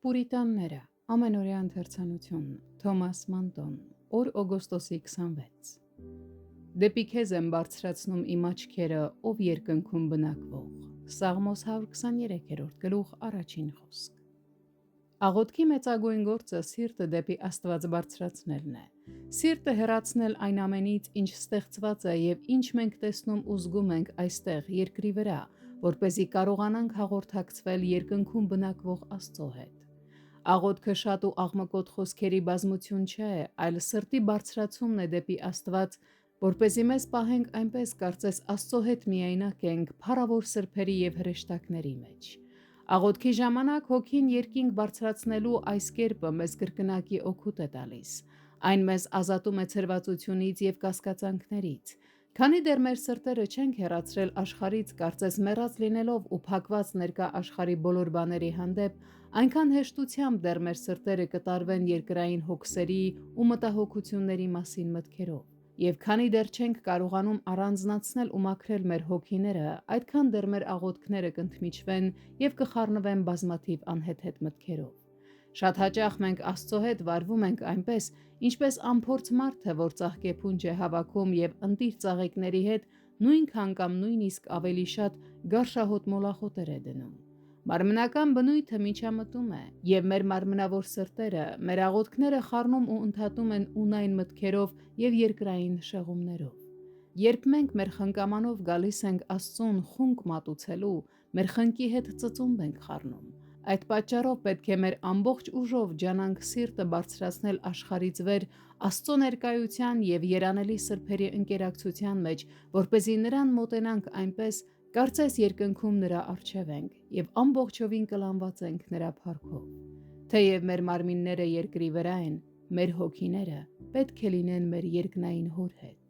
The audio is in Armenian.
Պուրիտանները, ամենօրյա ընթերցանություն, Թոմաս Մանտոն, օր օգոստոսի 26։ Դեպի քեզ եմ բարձրացնում իմ աչքերը, ով երկնքում բնակվող։ Սաղմոս 123-րդ գլուխ, առաջին խոսք։ Աղոթքի մեծագույն գործը սիրտը դեպի Աստված բարձրացնելն է։ Սիրտը հեռացնել այն ամենից, ինչ ստեղծված է եւ ինչ մենք տեսնում ու զգում ենք այստեղ, երկրի վրա, որպեսզի կարողանանք հաղորդակցվել երկնքում բնակվող Աստծո հետ։ Աղոթքը շատ ու աղմկոտ խոսքերի բազմություն չէ, այլ սրտի բարձրացումն է դեպի Աստված, որպեսզի մեզ պահենք այնպես, կարծես Աստծո հետ միայնակ ենք փառավոր սրբերի եւ հրեշտակների մեջ։ Աղոթքի ժամանակ հոգին երկինք բարձրացնելու այս կերպը մեզ կրկնակի օգուտ է տալիս։ Այն մեզ ազատում է ցրվածությունից եւ կասկածանքներից։ Քանի դեռ մեր սրտերը չենք հեռացրել աշխարհից, կարծես մեռած լինելով ու փակված ներկա աշխարհի բոլոր բաների հանդեպ, այնքան հեշտությամբ դեռ մեր սրտերը կտարվեն երկրային հոգսերի ու մտահոգությունների մասին մտքերով։ Եվ քանի դեռ չենք կարողանում առանձնացնել ու մաքրել մեր հոգիները, այդքան դեռ մեր աղոթքները կընդմիջվեն եւ կխառնվեն բազմաթիվ անհեթեթ մտքերով։ Շատ հաճախ մենք Աստծո հետ վարվում ենք այնպես, ինչպես անփորձ մարդը, որ ծաղկեփունջ է հավաքում եւ ընտիր ծաղիկների հետ նույնքան կամ նույնիսկ ավելի շատ գարշահոտ մոլախոտեր է դնում։ Մարմնական բնույթը միջամտում է, եւ մեր մարմնավոր սրտերը մեր աղոթքները խառնում ու ընդհատում են ունայն մտքերով եւ երկրային շեղումներով։ Երբ մենք մեր խնկամանով գալիս ենք Աստծուն խունկ մատուցելու, մեր խնկի հետ ծծումբ ենք խառնում։ Այդ պատճառով պետք է մեր ամբողջ ուժով ջանանք սիրտը բարձրացնել աշխարհից վեր Աստծո ներկայության եւ երանելի սրբերի ընկերակցության մեջ, որպեսզի նրան մոտենանք այնպես, կարծես երկնքում նրա առջև ենք եւ ամբողջովին կլանված ենք նրա փառքով։ Թեև մեր մարմինները երկրի վրա են, մեր հոգիները պետք է լինեն մեր երկնային Հոր հետ։